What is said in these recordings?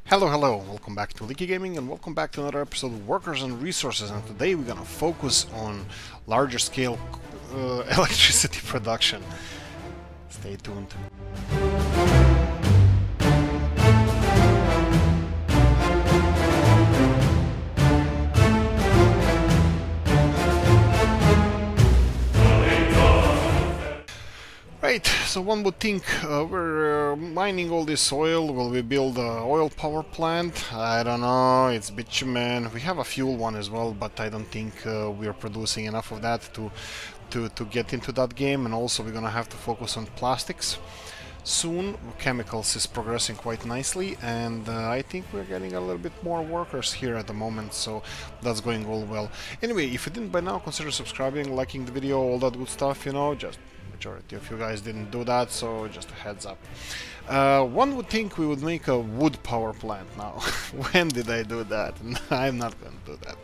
Hello, welcome back to Oolykee Gaming and welcome back to another episode of Workers and Resources, and today we're gonna focus on larger scale electricity production. Stay tuned. Right, so one would think we're mining all this oil. Will we build a oil power plant? I don't know. It's bitumen. We have a fuel one as well, but I don't think we are producing enough of that to get into that game. And also, we're gonna have to focus on plastics soon. Chemicals is progressing quite nicely, and I think we're getting a little bit more workers here at the moment, so that's going all well. Anyway, if you didn't by now, consider subscribing, liking the video, all that good stuff, just majority of you guys didn't do that, so just a heads up. One would think we would make a wood power plant now. When did I do that? I'm not going to do that.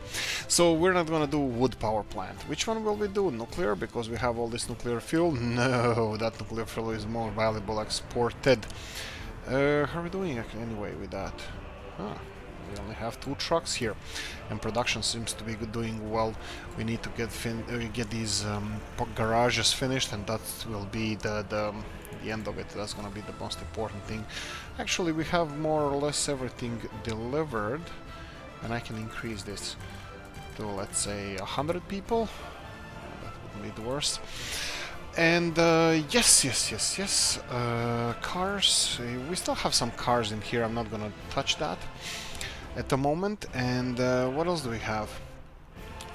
So we're not going to do wood power plant. Which one will we do? Nuclear, because we have all this nuclear fuel? No, that nuclear fuel is more valuable exported. How are we doing anyway with that? Huh. We only have 2 trucks here, and production seems to be doing well. We need to get these garages finished, and that will be the end of it. That's gonna be the most important thing. Actually, we have more or less everything delivered, and I can increase this to, let's say, 100 people. That wouldn't be the worst. And yes. Cars. We still have some cars in here. I'm not gonna touch that at the moment. And what else do we have?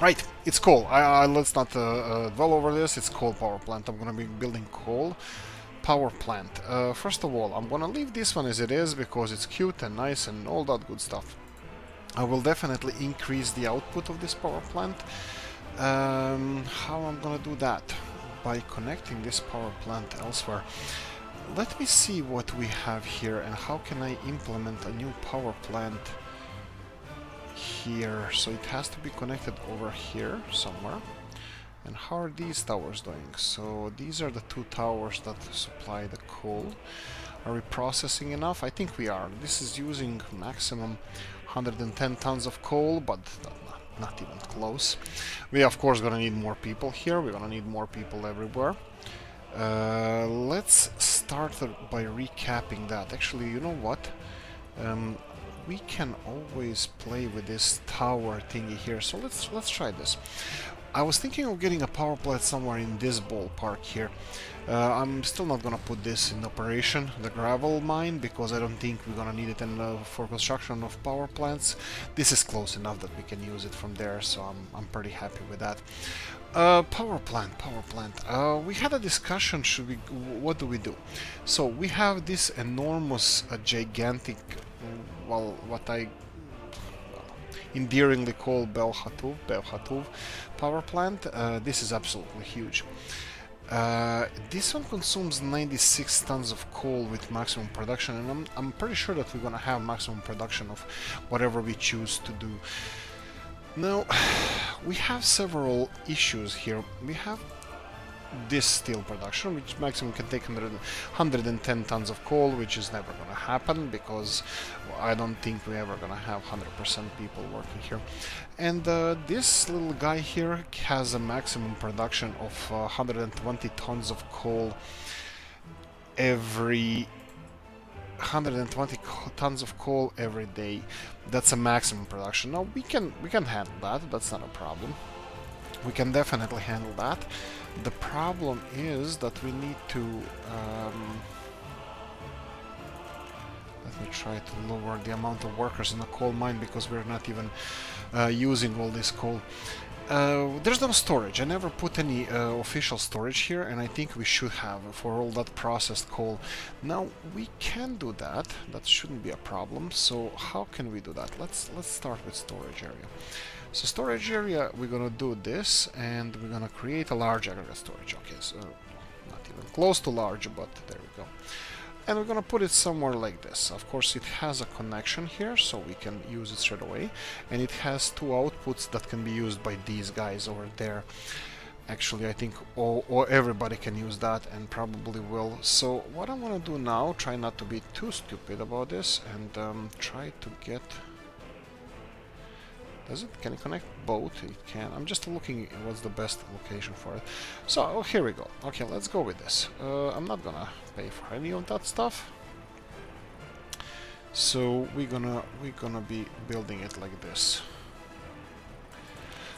Right, it's coal. Let's not dwell over this. It's coal power plant. I'm gonna be building coal power plant. First of all, I'm gonna leave this one as it is because it's cute and nice and all that good stuff. I will definitely increase the output of this power plant. How I'm gonna do that? By connecting this power plant elsewhere. Let me see what we have here and how can I implement a new power plant here. So it has to be connected over here somewhere. And how are these towers doing? So these are the 2 towers that supply the coal. Are we processing enough? I think we are. This is using maximum 110 tons of coal, but not even close. We of course gonna need more people here. We're gonna need more people everywhere. Let's start by recapping that. Actually, you know what? We can always play with this tower thingy here. So let's try this. I was thinking of getting a power plant somewhere in this ballpark here. I'm still not gonna put this in operation, the gravel mine, because I don't think we're gonna need it for construction of power plants. This is close enough that we can use it from there, so I'm pretty happy with that. Power plant. We had a discussion. What do we do? So we have this enormous, gigantic, what I endearingly call Belhatov power plant. This is absolutely huge. This one consumes 96 tons of coal with maximum production, and I'm pretty sure that we're gonna have maximum production of whatever we choose to do. Now, we have several issues here. We have this steel production, which maximum can take 110 tons of coal, which is never gonna happen because I don't think we're ever gonna have 100% people working here. And this little guy here has a maximum production of 120 tons of coal every 120 tons of coal every day. That's a maximum production. Now we can handle that. That's not a problem. We can definitely handle that. The problem is that we need to let me try to lower the amount of workers in the coal mine because we're not even using all this coal. There's no storage. I never put any official storage here, and I think we should have for all that processed coal. Now we can do that. That shouldn't be a problem. So how can we do that? Let's start with storage area. So storage area, we're gonna do this, and we're gonna create a large aggregate storage. Okay, so not even close to large, but there we go. And we're gonna put it somewhere like this. Of course, it has a connection here, so we can use it straight away. And it has 2 outputs that can be used by these guys over there. Actually, I think or everybody can use that and probably will. So what I'm gonna do now, try not to be too stupid about this, and try to get... Can it connect both? It can. I'm just looking at what's the best location for it. So, here we go. Okay, let's go with this. I'm not gonna pay for any of that stuff. So we're gonna be building it like this.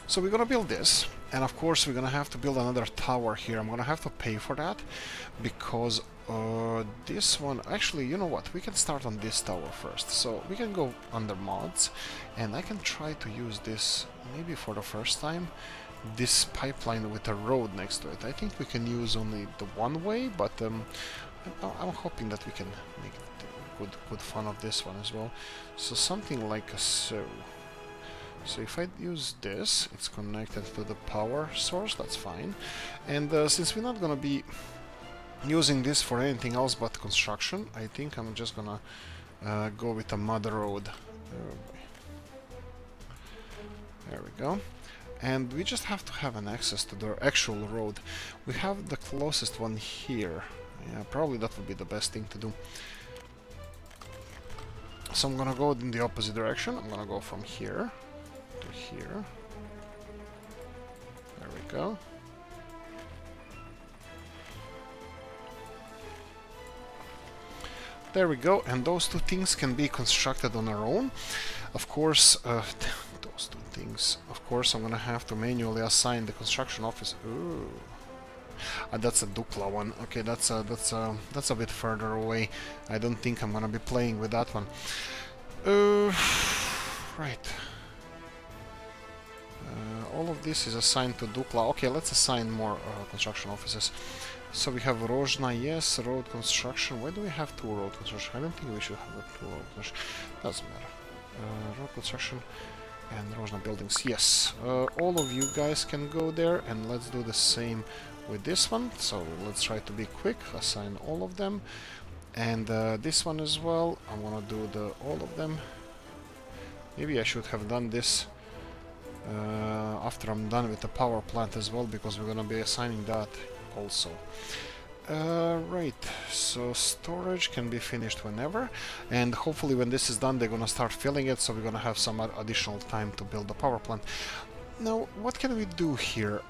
So we're gonna build this, and of course we're gonna have to build another tower here. I'm gonna have to pay for that, because this one... Actually, you know what? We can start on this tower first. So we can go under mods, and I can try to use this, maybe for the first time, this pipeline with a road next to it. I think we can use only the one way, but I'm hoping that we can make good fun of this one as well. So something like so. So if I use this, it's connected to the power source, that's fine. And since we're not gonna be using this for anything else but construction, I think I'm just gonna go with a mud road. There we go. And we just have to have an access to the actual road. We have the closest one here. Yeah, probably that would be the best thing to do. So I'm gonna go in the opposite direction. I'm gonna go from here to here. There we go. There we go, and those two things can be constructed on their own. Of course, those two things. Of course, I'm gonna have to manually assign the construction office. Ooh. That's a Dukla one. Okay, that's a bit further away. I don't think I'm gonna be playing with that one. Right. All of this is assigned to Dukla. Okay, let's assign more construction offices. So we have Rozhna, yes, road construction. Why do we have two road construction? I don't think we should have two road construction. Doesn't matter. Road construction and Rozhna buildings, yes. All of you guys can go there, and let's do the same with this one. So let's try to be quick, assign all of them. And this one as well, I'm gonna do all of them. Maybe I should have done this after I'm done with the power plant as well, because we're gonna be assigning that also. Right, so storage can be finished whenever, and hopefully when this is done they're gonna start filling it, so we're gonna have some additional time to build the power plant. Now, what can we do here?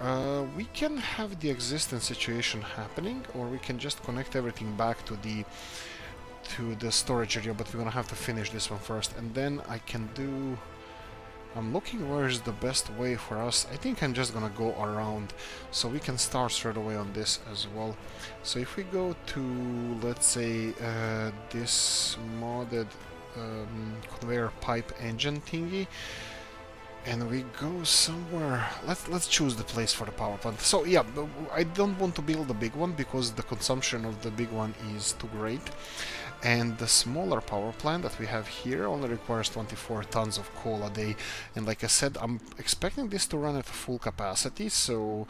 We can have the existing situation happening, or we can just connect everything back to the storage area, but we're gonna have to finish this one first, and then I can do... I'm looking where is the best way for us. I think I'm just gonna go around, so we can start straight away on this as well. So if we go to, let's say, this modded conveyor pipe engine thingy, and we go somewhere. Let's choose the place for the power plant. So yeah, I don't want to build the big one because the consumption of the big one is too great. And the smaller power plant that we have here only requires 24 tons of coal a day. And like I said, I'm expecting this to run at full capacity, so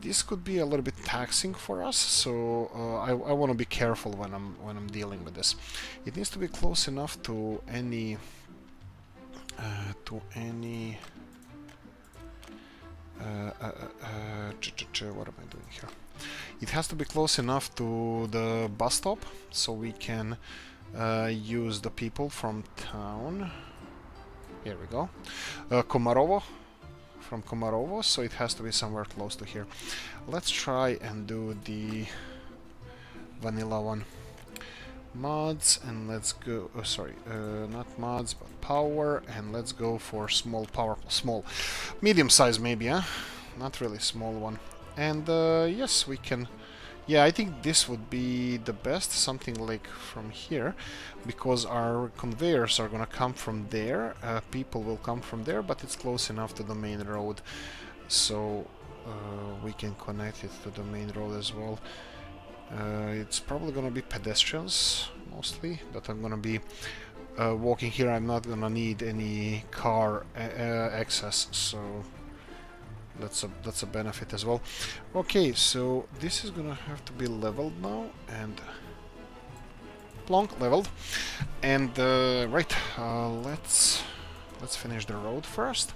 this could be a little bit taxing for us. So I want to be careful when I'm dealing with this. It needs to be close enough to any what am I doing here? It has to be close enough to the bus stop, so we can use the people from town. Here we go. Komarovo. From Komarovo, so it has to be somewhere close to here. Let's try and do the vanilla one. Mods, and let's go... Oh, sorry, not mods, but power, and let's go for small power... Small. Medium size, maybe, huh? Not really small one. And, yes, we can... Yeah, I think this would be the best, something like from here, because our conveyors are gonna come from there, people will come from there, but it's close enough to the main road, so we can connect it to the main road as well. It's probably gonna be pedestrians mostly that I'm gonna be walking here. I'm not gonna need any car access, so that's a benefit as well. Okay, so this is gonna have to be leveled now, and plonk, leveled. And right, let's finish the road first.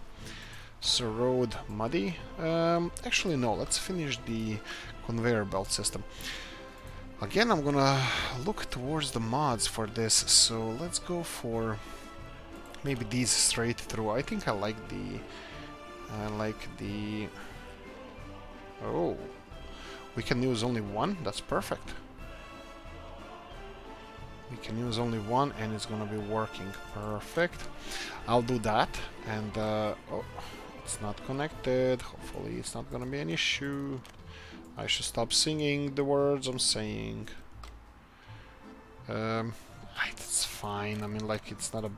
So road muddy. Actually no, let's finish the conveyor belt system. Again, I'm gonna look towards the mods for this, so let's go for maybe these straight through. I think I like the... Oh, we can use only one? That's perfect. We can use only one and it's gonna be working perfect. I'll do that, and oh, it's not connected. Hopefully it's not gonna be an issue. I should stop singing the words I'm saying. It's fine. I mean, like, it's not a...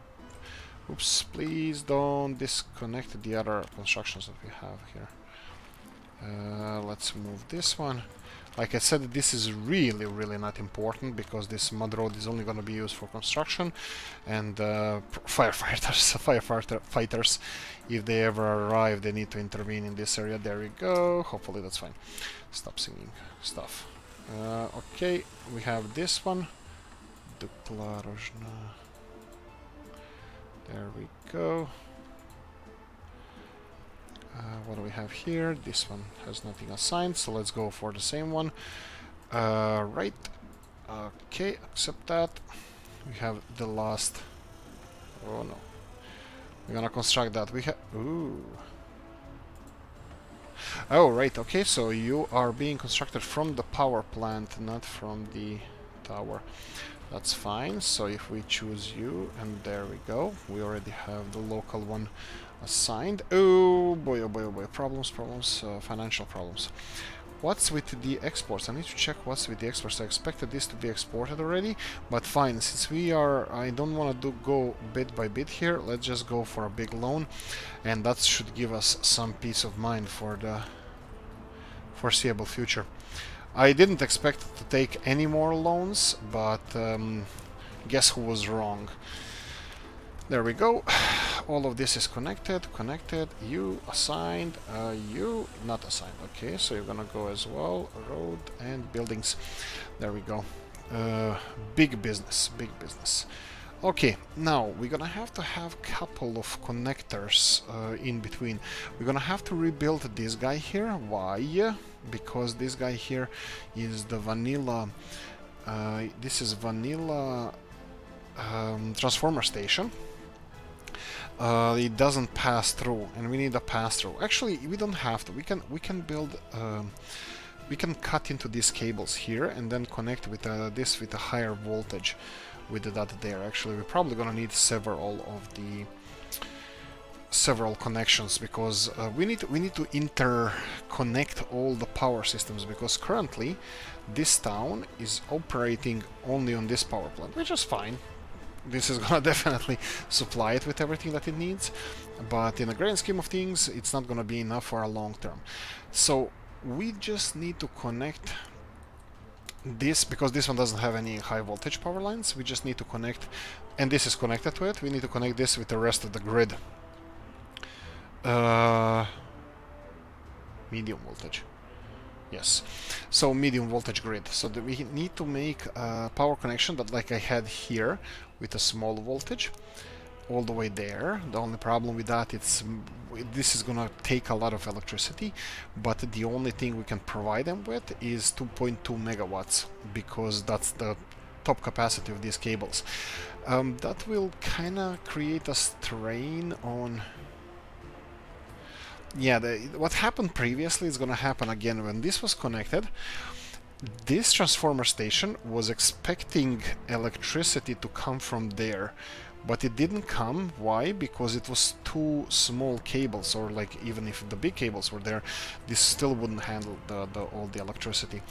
Oops, please don't disconnect the other constructions that we have here. Let's move this one. Like I said, this is really not important because this mud road is only going to be used for construction and firefighters, if they ever arrive, they need to intervene in this area. There we go. Hopefully that's fine. Stop singing stuff. Okay, we have this one. There we go. What do we have here? This one has nothing assigned, so let's go for the same one. Right. Okay, accept that. We have the last... Oh no. We're gonna construct that. We have... Ooh. Oh, right, okay, so you are being constructed from the power plant, not from the tower. That's fine. So if we choose you, and there we go, we already have the local one assigned. Oh boy, oh boy, oh boy. Problems, financial problems. What's with the exports? I need to check what's with the exports. I expected this to be exported already, but fine, since we are... I don't want to go bit by bit here. Let's just go for a big loan, and that should give us some peace of mind for the foreseeable future. I didn't expect to take any more loans, but guess who was wrong. There we go. All of this is connected. You assigned, you not assigned. Okay, so you're gonna go as well. Road and buildings. There we go. Big business. Okay, now we're gonna have to have a couple of connectors in between. We're gonna have to rebuild this guy here. Why? Because this guy here is the vanilla. This is vanilla transformer station. It doesn't pass through, and we need a pass through. Actually, we don't have to. We can build. We can cut into these cables here and then connect with this with a higher voltage. With that there. Actually, we're probably gonna need several connections because we need to interconnect all the power systems, because currently this town is operating only on this power plant, which is fine. This is gonna definitely supply it with everything that it needs, but in the grand scheme of things, it's not gonna be enough for a long term. So we just need to connect this, because this one doesn't have any high voltage power lines. We just need to connect, and this is connected to it. We need to connect this with the rest of the grid. Medium voltage. Yes. So medium voltage grid. So that we need to make a power connection that like I had here with a small voltage all the way there. The only problem with that, this is gonna take a lot of electricity, but the only thing we can provide them with is 2.2 megawatts, because that's the top capacity of these cables. That will kind of create a strain on... Yeah, what happened previously is gonna happen again. When this was connected, this transformer station was expecting electricity to come from there, but it didn't come. Why? Because it was two small cables, or like even if the big cables were there, this still wouldn't handle all the electricity.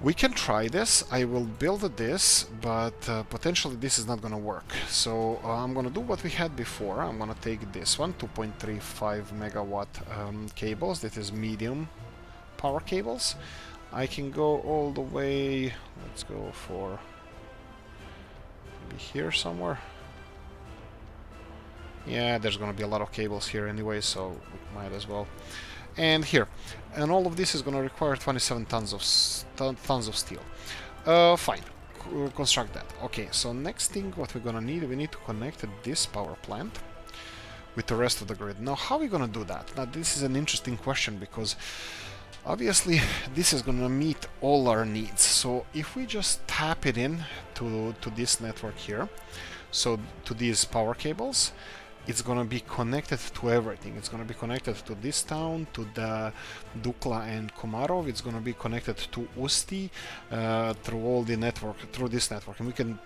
We can try this. I will build this, but potentially this is not gonna work. So I'm gonna do what we had before. I'm gonna take this one, 2.35 megawatt cables. That is medium power cables. I can go all the way. Let's go for maybe here somewhere. Yeah, there's gonna be a lot of cables here anyway, so we might as well. And here, and all of this is gonna require 27 tons of steel. Fine, construct that. Okay, so next thing what we're gonna need, we need to connect this power plant with the rest of the grid. Now, how are we going to do that? Now, this is an interesting question because obviously this is going to meet all our needs. So if we just tap it in to this network here, so to these power cables, it's going to be connected to everything. It's going to be connected to this town, to the Dukla and Komarov. It's going to be connected to Usti through all the network, through this network, and we can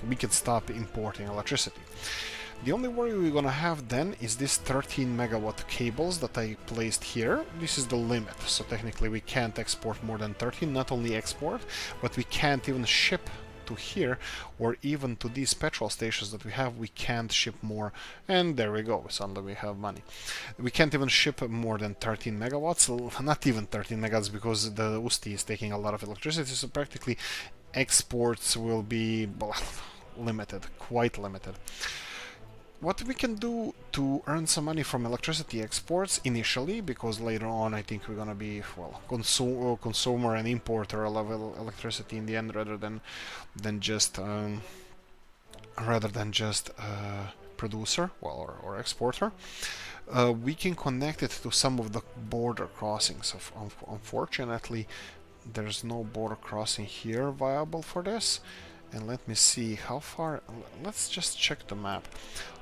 we can stop importing electricity. The only worry we're gonna have then is this 13 megawatt cables that I placed here. This is the limit, so technically we can't export more than 13, not only export, but we can't even ship to here, or even to these petrol stations that we have, we can't ship more, and there we go, suddenly we have money. We can't even ship more than 13 megawatts, not even 13 megawatts, because the Usti is taking a lot of electricity, so practically exports will be limited, quite limited. What we can do to earn some money from electricity exports initially, because later on I think we're gonna be, well, consumer and importer level electricity in the end, rather than just producer, well, or exporter. We can connect it to some of the border crossings. Unfortunately, there's no border crossing here viable for this. And let me see how far. Let's just check the map.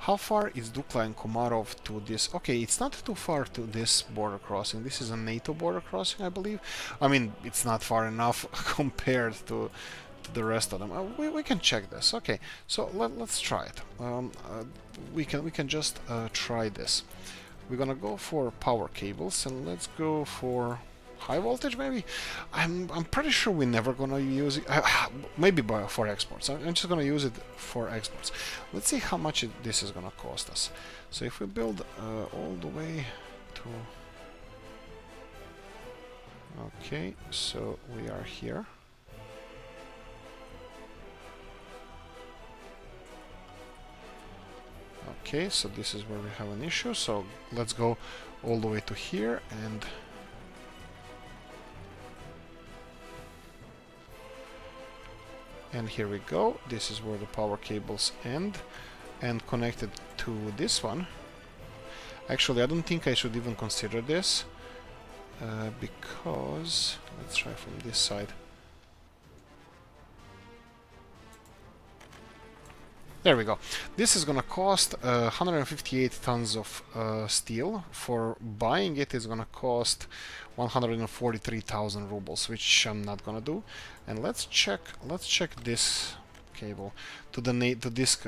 How far is Dukla and Komarov to this? Okay, it's not too far to this border crossing. This is a NATO border crossing, I believe. I mean, it's not far enough compared to the rest of them. We can check this. Okay, so let's try it. We can just try this. We're gonna go for power cables, and let's go for high voltage, maybe. I'm pretty sure we're never gonna use it. Maybe for exports. I'm just gonna use it for exports. Let's see how much this is gonna cost us. So if we build all the way to, okay, so we are here. Okay, so this is where we have an issue. So let's go all the way to here, and here we go. This is where the power cables end, and connected to this one. Actually, I don't think I should even consider this because let's try from this side. There we go. This is gonna cost 158 tons of steel. For buying it is gonna cost 143,000 rubles, which I'm not gonna do. And let's check this cable to this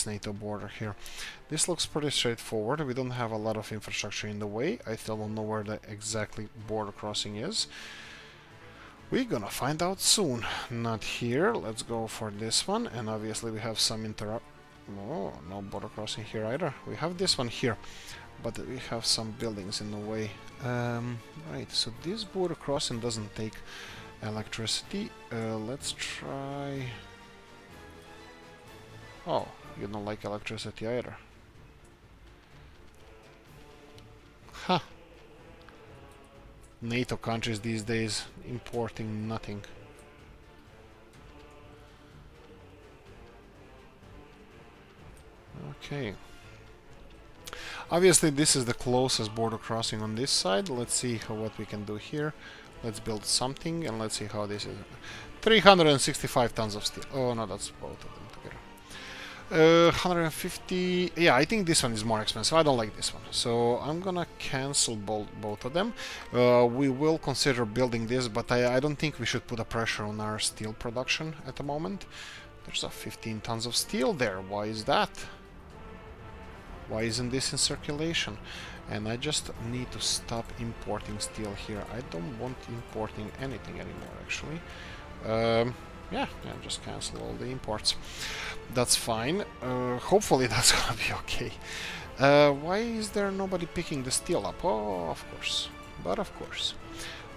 NATO border here. This looks pretty straightforward. We don't have a lot of infrastructure in the way. I still don't know where the exactly border crossing is. We're gonna find out soon. Not here. Let's go for this one. And obviously we have some no border crossing here either. We have this one here, but we have some buildings in the way. Right, so this border crossing doesn't take electricity. Let's try. Oh, you don't like electricity either. Huh. NATO countries these days importing nothing. Okay. Obviously this is the closest border crossing on this side. Let's see what we can do here. Let's build something and let's see how this is. 365 tons of steel. Oh no, that's both of them together. 150. Yeah, I think this one is more expensive. I don't like this one, so I'm gonna cancel both of them. We will consider building this, but I don't think we should put a pressure on our steel production at the moment. There's a 15 tons of steel there. Why is that? Why isn't this in circulation? And I just need to stop importing steel here. I don't want importing anything anymore, actually. Yeah, just cancel all the imports. That's fine. Hopefully that's gonna be okay. Why is there nobody picking the steel up? Oh, of course. But of course.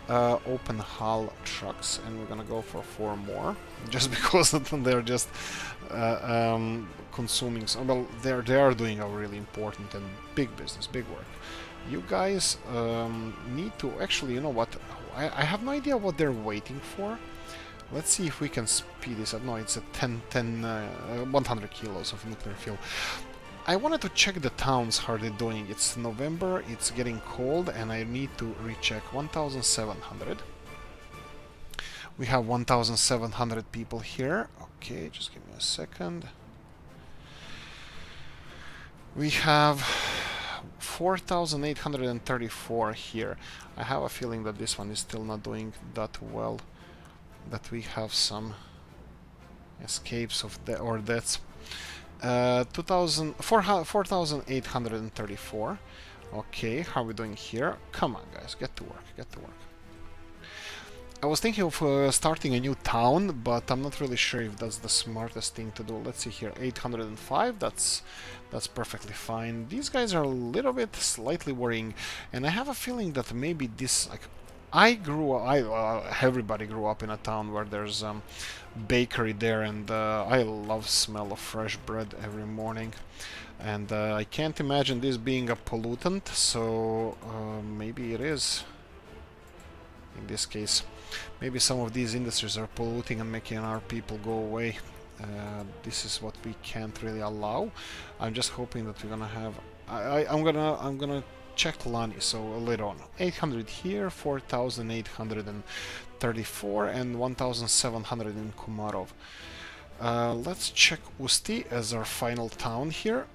Open hull trucks, and we're gonna go for 4 more, just because they're just consuming. Well, they are doing a really important and big business, big work. You guys need to actually, you know what? I have no idea what they're waiting for. Let's see if we can speed this up. No, it's a 100 kilos of nuclear fuel. I wanted to check the towns, how they're doing. It's November, it's getting cold, and I need to recheck. 1,700. We have 1,700 people here. Okay, just give me a second. We have 4,834 here. I have a feeling that this one is still not doing that well. That we have some escapes of or deaths. 4,834. Okay, how are we doing here? Come on, guys, get to work, get to work. I was thinking of starting a new town, but I'm not really sure if that's the smartest thing to do. Let's see here, 805, that's perfectly fine. These guys are a little bit slightly worrying, and I have a feeling that maybe this, like, everybody grew up in a town where there's bakery there, and I love smell of fresh bread every morning. And I can't imagine this being a pollutant, so maybe it is. In this case, maybe some of these industries are polluting and making our people go away. This is what we can't really allow. I'm just hoping that we're gonna have. I'm gonna check Lani. So later on, 800 here, 4,834, and 1,700 in Komarov. Let's check Usti as our final town here.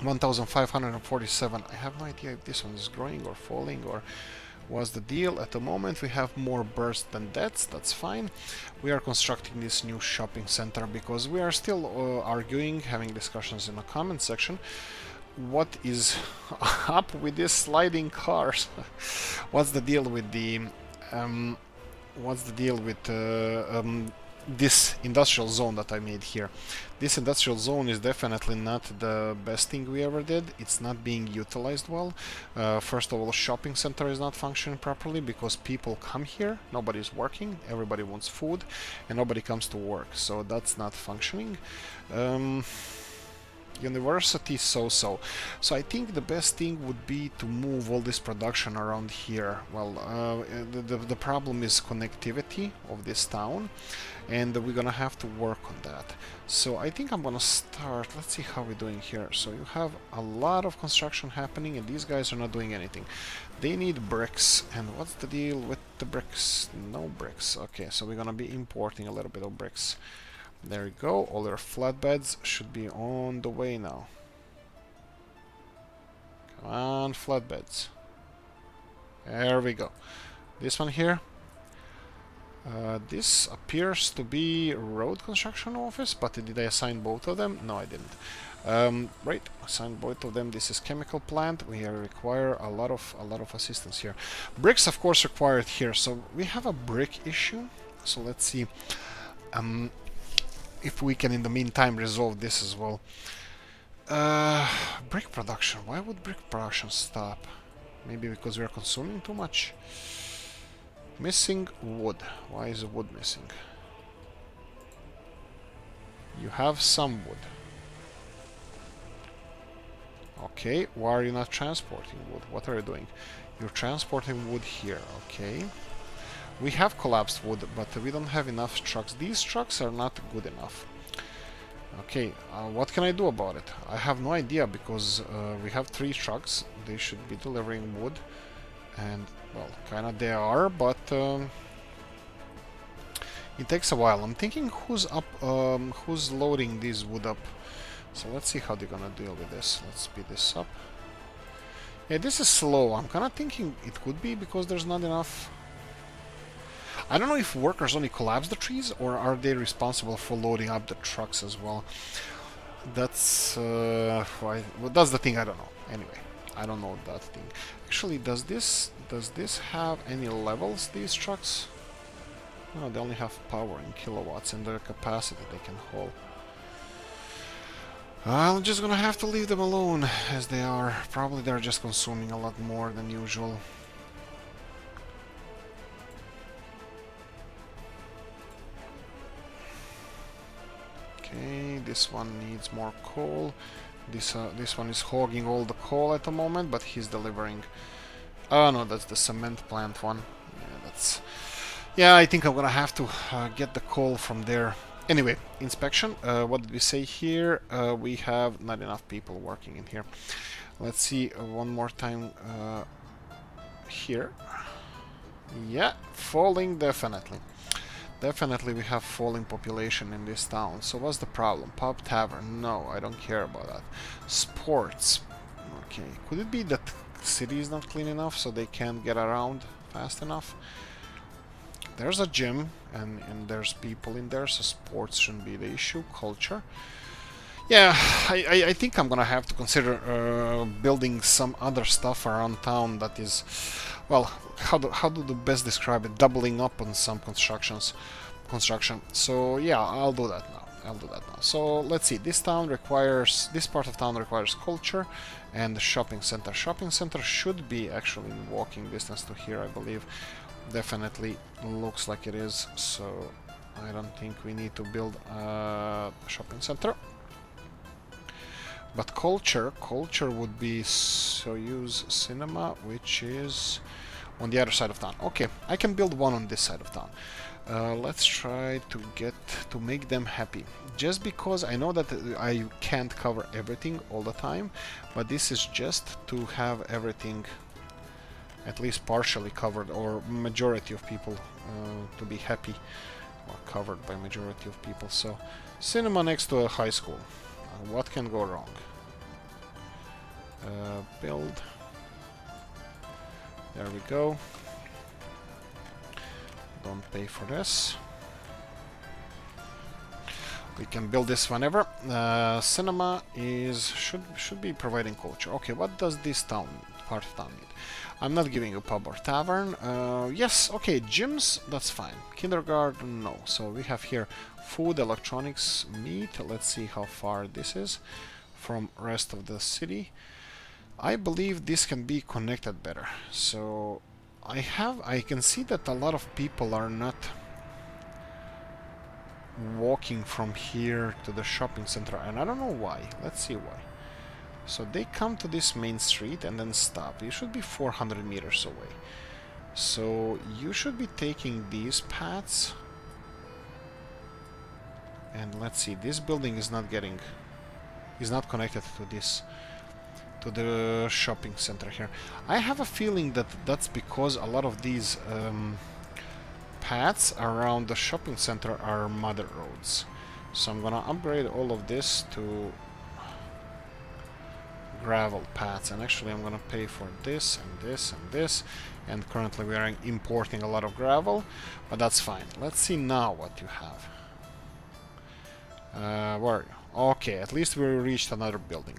1,547. I have no idea if this one is growing or falling or what's the deal. At the moment we have more bursts than deaths, that's fine. We are constructing this new shopping center because we are still arguing, having discussions in the comment section. What is up with these sliding cars? What's the deal with the this industrial zone that I made here? This industrial zone is definitely not the best thing we ever did. It's not being utilized well. First of all, shopping center is not functioning properly because people come here, nobody's working, everybody wants food, and nobody comes to work, so that's not functioning. University so-so. So I think the best thing would be to move all this production around here. Well, the problem is connectivity of this town, and we're gonna have to work on that. So I think I'm gonna start. Let's see how we're doing here. So you have a lot of construction happening, and these guys are not doing anything. They need bricks, and what's the deal with the bricks? No bricks. Okay, so we're gonna be importing a little bit of bricks. There we go, all our flatbeds should be on the way now. Come on, flatbeds. There we go. This one here. This appears to be road construction office, but did I assign both of them? No, I didn't. Right, assign both of them. This is chemical plant. We require a lot of assistance here. Bricks, of course, required here. So we have a brick issue. So let's see. If we can in the meantime resolve this as well. Brick production. Why would brick production stop? Maybe because we are consuming too much. Missing wood. Why is the wood missing? You have some wood. Okay, why are you not transporting wood? What are you doing? You're transporting wood here. Okay. We have collapsed wood, but we don't have enough trucks. These trucks are not good enough. Okay, what can I do about it? I have no idea, because we have 3 trucks. They should be delivering wood. And, well, kinda they are, but it takes a while. I'm thinking who's loading this wood up. So let's see how they're gonna deal with this. Let's speed this up. Yeah, this is slow. I'm kinda thinking it could be because there's not enough. I don't know if workers only collapse the trees, or are they responsible for loading up the trucks as well. That's why. Well, that's the thing I don't know. Anyway, I don't know that thing. Actually, does this have any levels? These trucks? No, they only have power in kilowatts and the capacity they can hold. I'm just gonna have to leave them alone as they are. Probably they're just consuming a lot more than usual. Okay, this one needs more coal. This one is hogging all the coal at the moment, but he's delivering. Oh no, that's the cement plant one. Yeah, that's. Yeah, I think I'm gonna have to get the coal from there. Anyway, inspection. What did we say here? We have not enough people working in here. Let's see one more time here. Yeah, falling definitely. Definitely we have falling population in this town. So what's the problem? Pub, tavern? No, I don't care about that. Sports. Okay, could it be that city is not clean enough so they can't get around fast enough? There's a gym and there's people in there, so sports shouldn't be the issue. Culture. Yeah, I think I'm gonna have to consider building some other stuff around town that is, well, how do the best describe it? Doubling up on some construction. So yeah, I'll do that now. So let's see. This part of town requires culture and the shopping center. Shopping center should be actually in walking distance to here, I believe. Definitely looks like it is. So I don't think we need to build a shopping center. But culture would be, so use cinema, which is on the other side of town. Okay, I can build one on this side of town. Let's try to make them happy. Just because I know that I can't cover everything all the time, but this is just to have everything at least partially covered, or majority of people to be happy, or covered by majority of people. So, cinema next to a high school. What can go wrong? Build. There we go. Don't pay for this. We can build this whenever. Cinema should be providing culture. Okay, what does this part of town need? I'm not giving a pub or tavern. Yes, okay, gyms, that's fine. Kindergarten, no. So we have here food, electronics, meat. Let's see how far this is from rest of the city. I believe this can be connected better. So I can see that a lot of people are not walking from here to the shopping center, and I don't know why. Let's see why. So they come to this main street and then stop. You should be 400 meters away. So you should be taking these paths. And let's see, this building is not connected to this, to the shopping center here. I have a feeling that that's because a lot of these paths around the shopping center are mother roads. So I'm gonna upgrade all of this to gravel paths, and actually I'm gonna pay for this and this and this, and currently we are importing a lot of gravel, but that's fine. Let's see now what you have. Where are you? Okay, at least we reached another building.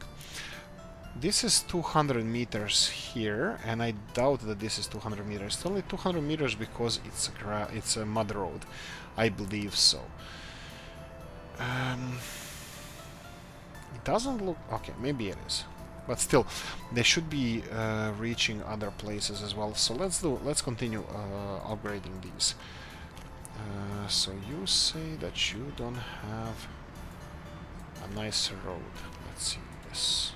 This is 200 meters here, and I doubt that this is 200 meters. It's only 200 meters because it's a mud road. I believe so. It doesn't look... okay, maybe it is. But still, they should be reaching other places as well. So let's continue upgrading these. So you say that you don't have a nice road. Let's see this.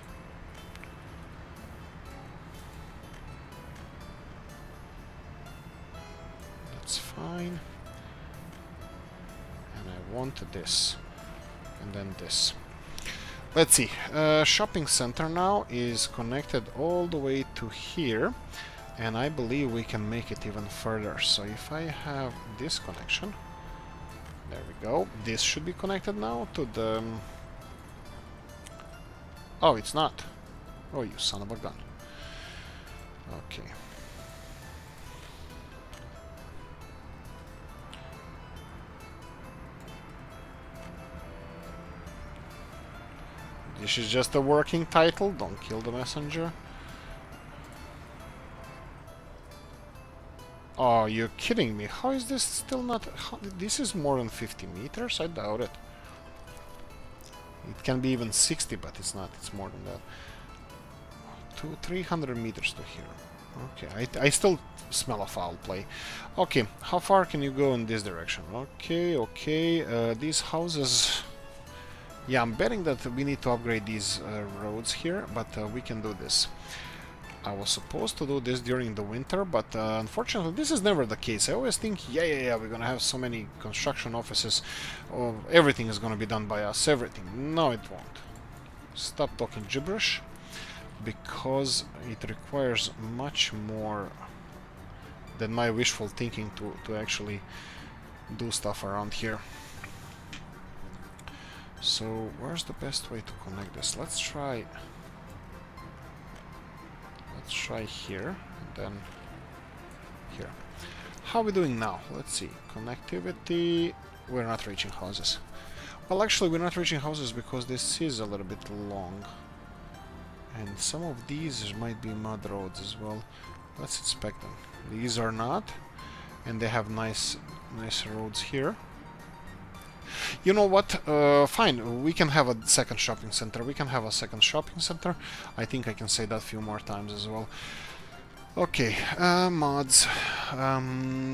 That's fine. And I want this. And then this. Let's see. Shopping center now is connected all the way to here. And I believe we can make it even further. So if I have this connection, there we go. This should be connected now to the... oh, it's not. Oh, you son of a gun. Okay. This is just a working title. Don't kill the messenger. Oh, you're kidding me. How is this still not... this is more than 50 meters? I doubt it. It can be even 60, but it's not. It's more than that. 300 meters to here. Okay, I still smell a foul play. Okay, how far can you go in this direction? Okay, okay. These houses... yeah, I'm betting that we need to upgrade these roads here, but we can do this. I was supposed to do this during the winter, but unfortunately this is never the case. I always think, yeah, we're gonna have so many construction offices, everything is gonna be done by us, everything. No, it won't. Stop talking gibberish, because it requires much more than my wishful thinking to actually do stuff around here. So where's the best way to connect this? Let's try here and then here. How are we doing now? Let's see. Connectivity. We're not reaching houses. Well, actually we're not reaching houses because this is a little bit long. And some of these might be mud roads as well. Let's inspect them. These are not. And they have nice roads here. You know what? Fine, we can have a second shopping center. I think I can say that a few more times as well. Okay, mods.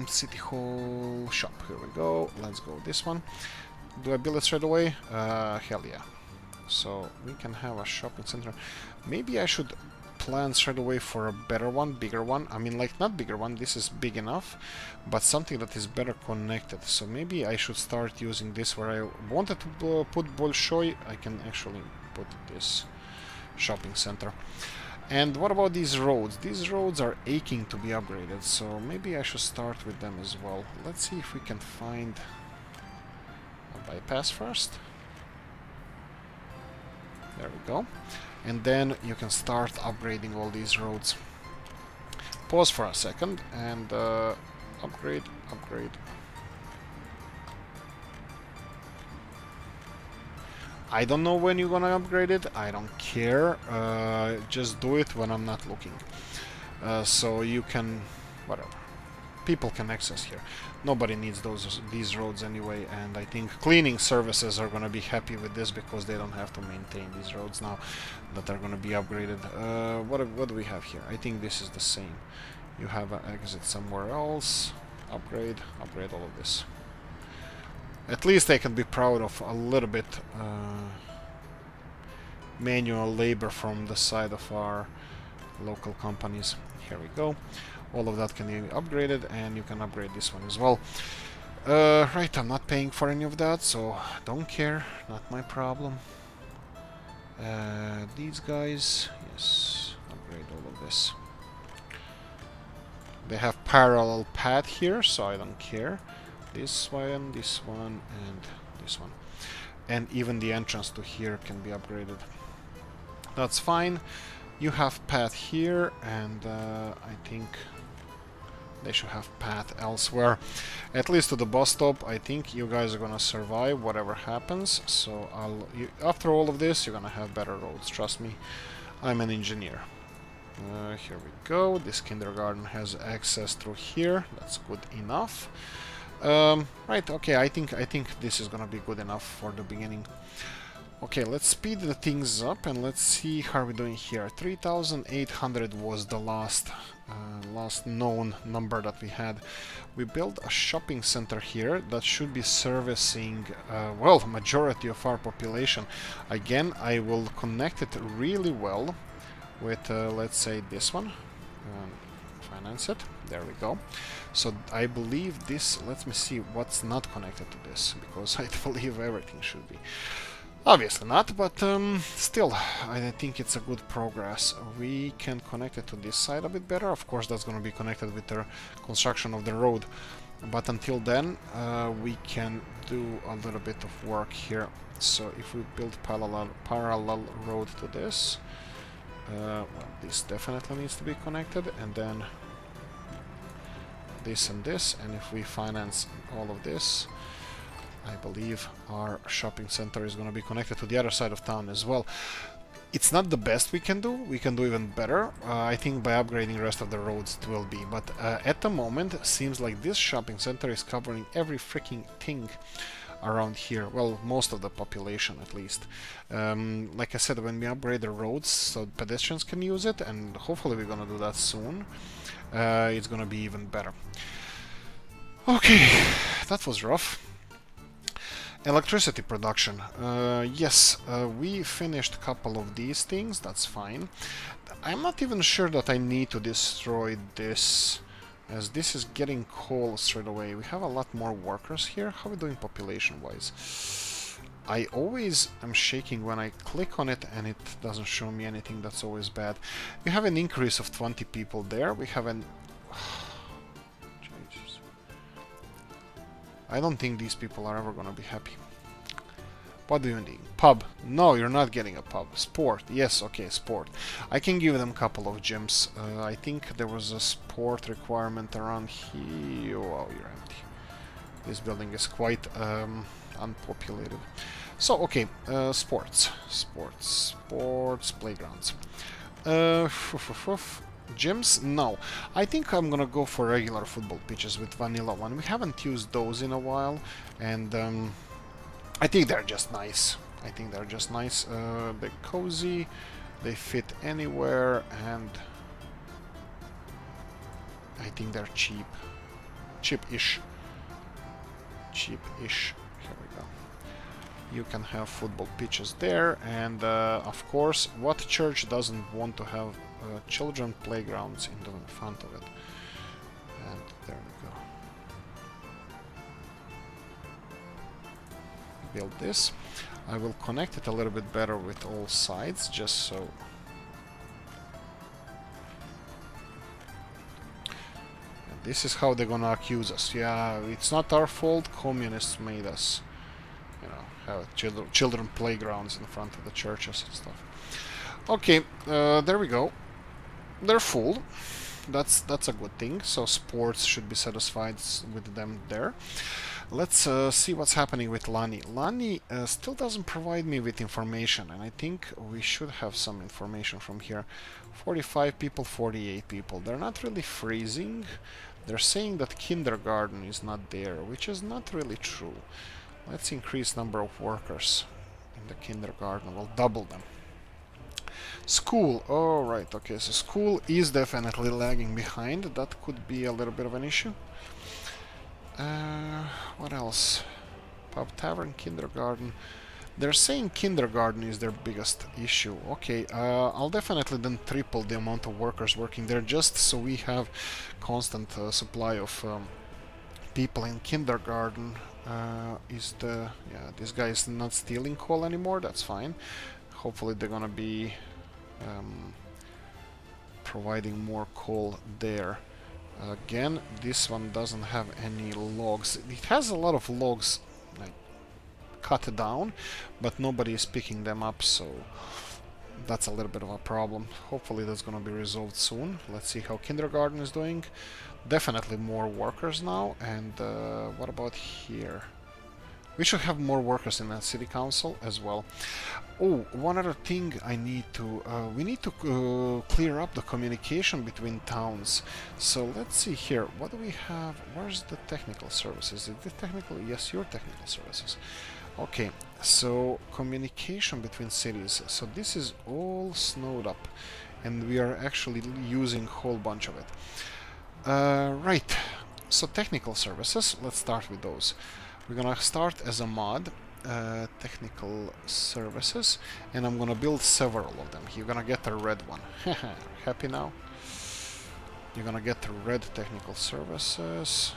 City Hall shop. Here we go. Let's go this one. Do I build it straight away? Hell yeah. So we can have a shopping center. Maybe I should plan straight away for a better one, bigger one. I mean, like, not bigger one, this is big enough, but something that is better connected. So maybe I should start using this where I wanted to put Bolshoi. I can actually put this shopping center. And what about these roads? These roads are aching to be upgraded, so maybe I should start with them as well. Let's see if we can find a bypass first. There we go. And then you can start upgrading all these roads. Pause for a second and upgrade. I don't know when you're gonna upgrade it. I don't care. Just do it when I'm not looking. So you can, whatever. People can access here. Nobody needs these roads anyway, and I think cleaning services are gonna be happy with this because they don't have to maintain these roads now that are gonna be upgraded. What do we have here? I think this is the same. You have an exit somewhere else. Upgrade all of this. At least I can be proud of a little bit manual labor from the side of our local companies. Here we go. All of that can be upgraded, and you can upgrade this one as well. Right, I'm not paying for any of that, so don't care, not my problem. These guys, yes, upgrade all of this. They have parallel path here, so I don't care. This one, and this one. And even the entrance to here can be upgraded. That's fine. You have path here, and I think they should have path elsewhere. At least to the bus stop. I think you guys are gonna survive whatever happens. So after all of this, you're gonna have better roads. Trust me, I'm an engineer. Here we go. This kindergarten has access through here. That's good enough. Right. Okay. I think this is gonna be good enough for the beginning. Okay, let's speed the things up and let's see how we're doing here. 3,800 was the last known number that we had. We built a shopping center here that should be servicing, well, majority of our population. Again, I will connect it really well with, let's say, this one. Finance it. There we go. So I believe this, let me see what's not connected to this, because I believe everything should be. Obviously not, but still, I think it's a good progress. We can connect it to this side a bit better. Of course, that's going to be connected with the construction of the road. But until then, we can do a little bit of work here. So if we build parallel road to this, well, this definitely needs to be connected, and then this and this. And if we finance all of this, I believe our shopping center is going to be connected to the other side of town as well. It's not the best we can do even better. I think by upgrading the rest of the roads it will be, but at the moment it seems like this shopping center is covering every freaking thing around here. Well, most of the population at least. Like I said, when we upgrade the roads so pedestrians can use it, and hopefully we're going to do that soon, it's going to be even better. Okay, that was rough. Electricity production. Yes, we finished a couple of these things, that's fine. I'm not even sure that I need to destroy this, as this is getting coal straight away. We have a lot more workers here. How are we doing population-wise? I always am shaking when I click on it and it doesn't show me anything. That's always bad. We have an increase of 20 people there. We have an... Jesus. I don't think these people are ever gonna be happy. What do you need? Pub. No, you're not getting a pub. Sport. Yes, okay, sport. I can give them a couple of gyms. I think there was a sport requirement around here. Oh, you're empty. This building is quite unpopulated. So, okay, sports, playgrounds. Gyms? No. I think I'm gonna go for regular football pitches with vanilla one. We haven't used those in a while, and I think they're just nice. They're cozy, they fit anywhere, and I think they're cheap. Cheap-ish. Here we go. You can have football pitches there, and of course, what church doesn't want to have children playgrounds in the front of it? And there we go. Build this. I will connect it a little bit better with all sides, just so. And this is how they're gonna accuse us. Yeah, it's not our fault. Communists made us, you know, have children playgrounds in front of the churches and stuff. Okay, there we go. They're full. That's a good thing. So sports should be satisfied with them there. Let's see what's happening with Lani. Lani still doesn't provide me with information, and I think we should have some information from here. 45 people, 48 people. They're not really freezing. They're saying that kindergarten is not there, which is not really true. Let's increase number of workers in the kindergarten. We'll double them. School. Oh, right. Okay, so school is definitely lagging behind. That could be a little bit of an issue. What else? Pub, tavern, kindergarten. They're saying kindergarten is their biggest issue. Okay, I'll definitely then triple the amount of workers working there, just so we have constant supply of people in kindergarten. Yeah, this guy is not stealing coal anymore. That's fine. Hopefully they're gonna be providing more coal there. Again, this one doesn't have any logs. It has a lot of logs like cut down, but nobody is picking them up, so that's a little bit of a problem. Hopefully that's gonna be resolved soon. Let's see how kindergarten is doing. Definitely more workers now. And what about here? We should have more workers in the city council as well. Oh, one other thing I need to... we need to clear up the communication between towns. So let's see here. What do we have? Where's the technical services? Is it technical? Yes, your technical services. Okay, so communication between cities. So this is all snowed up, and we are actually using a whole bunch of it. Right, so technical services. Let's start with those. We're gonna start as a mod, technical services, and I'm gonna build several of them. You're gonna get a red one. Happy now? You're gonna get the red technical services.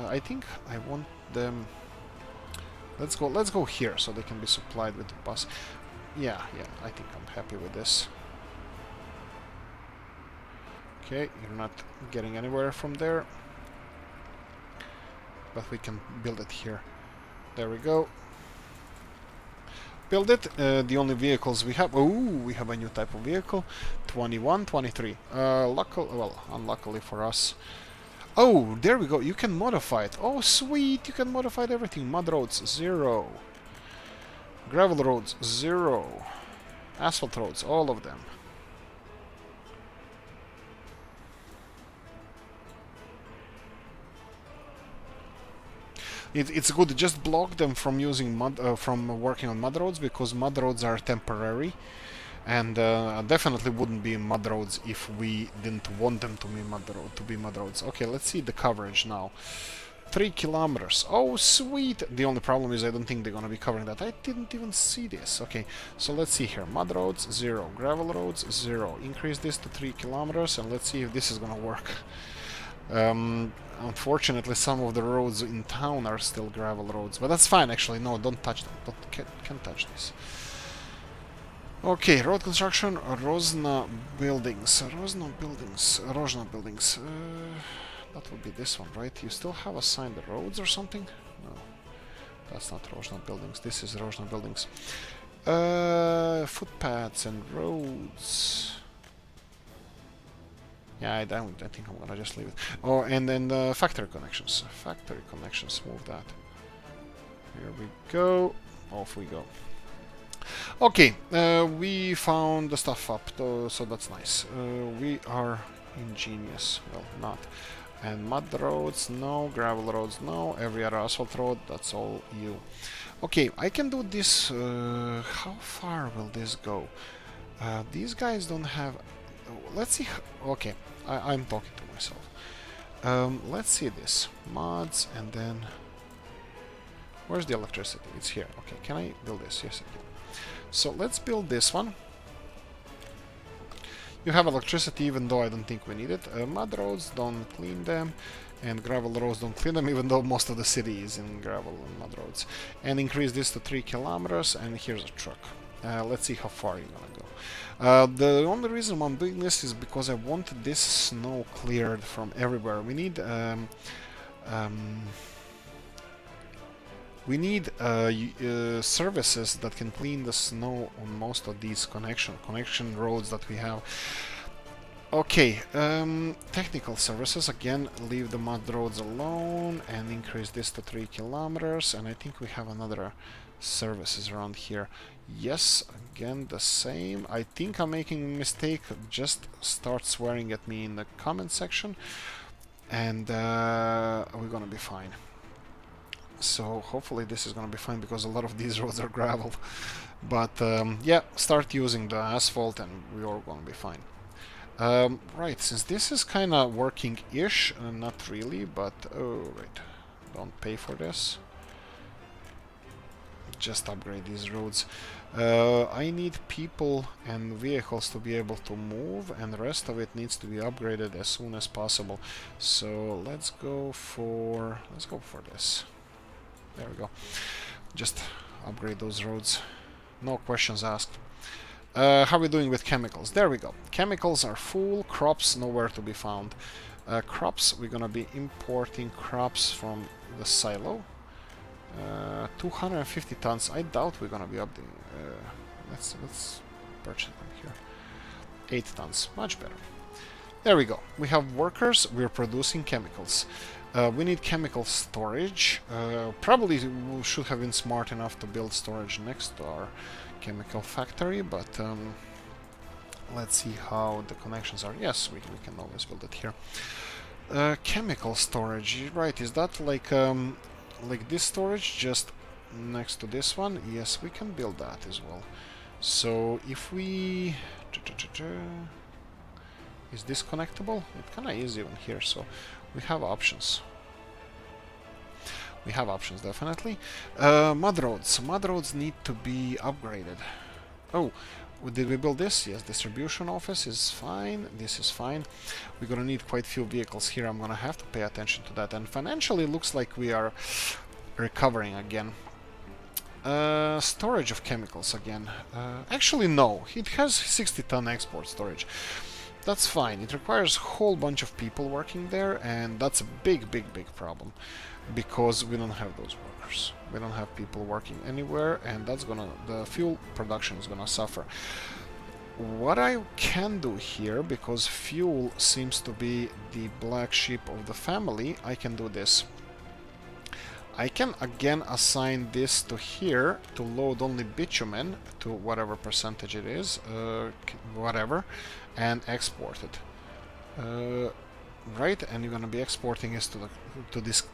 I think I want them... Let's go here, so they can be supplied with the bus. Yeah, I think I'm happy with this. Okay, you're not getting anywhere from there, but we can build it here. There we go. Build it. The only vehicles we have... Oh, we have a new type of vehicle. 21, 23. Unluckily for us. Oh, there we go. You can modify it. Oh, sweet. You can modify everything. Mud roads, 0. Gravel roads, 0. Asphalt roads, all of them. It's good. Just block them from using from working on mud roads, because mud roads are temporary, and definitely wouldn't be mud roads if we didn't want them to be mud roads. Okay, let's see the coverage now. 3 kilometers. Oh, sweet! The only problem is I don't think they're gonna be covering that. I didn't even see this. Okay, so let's see here. Mud roads, 0. Gravel roads, 0. Increase this to 3 kilometers, and let's see if this is gonna work. Unfortunately, some of the roads in town are still gravel roads, but that's fine, actually. No, don't touch them. Can't touch this. Okay, road construction, Rosna buildings. Rosna buildings. That would be this one, right? You still have assigned the roads or something? No, that's not Rosna buildings. This is Rosna buildings. Footpaths and roads. Yeah, I think I'm gonna just leave it. Oh, and then the factory connections. Factory connections, move that. Here we go. Off we go. Okay, we found the stuff up, so that's nice. We are ingenious. Well, not. And mud roads, no. Gravel roads, no. Every other asphalt road, that's all you. Okay, I can do this. How far will this go? These guys don't have... Let's see. Okay, I'm talking to myself. Let's see this. Mods, and then... Where's the electricity? It's here. Okay, can I build this? Yes, I can. So let's build this one. You have electricity, even though I don't think we need it. Mud roads, don't clean them. And gravel roads, don't clean them, even though most of the city is in gravel and mud roads. And increase this to 3 kilometers, and here's a truck. Let's see how far you're gonna go. The only reason I'm doing this is because I want this snow cleared from everywhere. We need services that can clean the snow on most of these connection roads that we have. Okay, technical services, again, leave the mud roads alone and increase this to 3 kilometers, and I think we have another services around here. Yes, again, the same. I think I'm making a mistake. Just start swearing at me in the comment section, and we're gonna be fine. So hopefully this is gonna be fine, because a lot of these roads are gravel. But yeah, start using the asphalt and we're all gonna be fine. Right, since this is kinda working-ish, not really, but oh right, don't pay for this. Just upgrade these roads. I need people and vehicles to be able to move, and the rest of it needs to be upgraded as soon as possible. So let's go for this. There we go. Just upgrade those roads. No questions asked. How are we doing with chemicals? There we go. Chemicals are full. Crops nowhere to be found. Crops, we're gonna be importing crops from the silo. 250 tons. I doubt we're gonna be up the. Let's purchase them here. 8 tons, much better. There we go. We have workers. We're producing chemicals. We need chemical storage. Probably we should have been smart enough to build storage next to our chemical factory, but let's see how the connections are. Yes, we can always build it here. Chemical storage, right? Is that like this storage just next to this one? Yes, we can build that as well. So if we... Is this connectable? It kind of is even here, so we have options. We have options, definitely. Mud roads. Mud roads need to be upgraded. Oh, did we build this? Yes, distribution office is fine. This is fine. We're gonna need quite a few vehicles here. I'm gonna have to pay attention to that. And financially, looks like we are recovering again. Storage of chemicals again. Actually, no. It has 60-ton export storage. That's fine. It requires a whole bunch of people working there, and that's a big problem, because we don't have those workers. We don't have people working anywhere, and that's gonna... the fuel production is gonna suffer. What I can do here, because fuel seems to be the black sheep of the family, I can do this. I can again assign this to here to load only bitumen to whatever percentage it is, whatever, and export it. Right, and you're gonna be exporting this to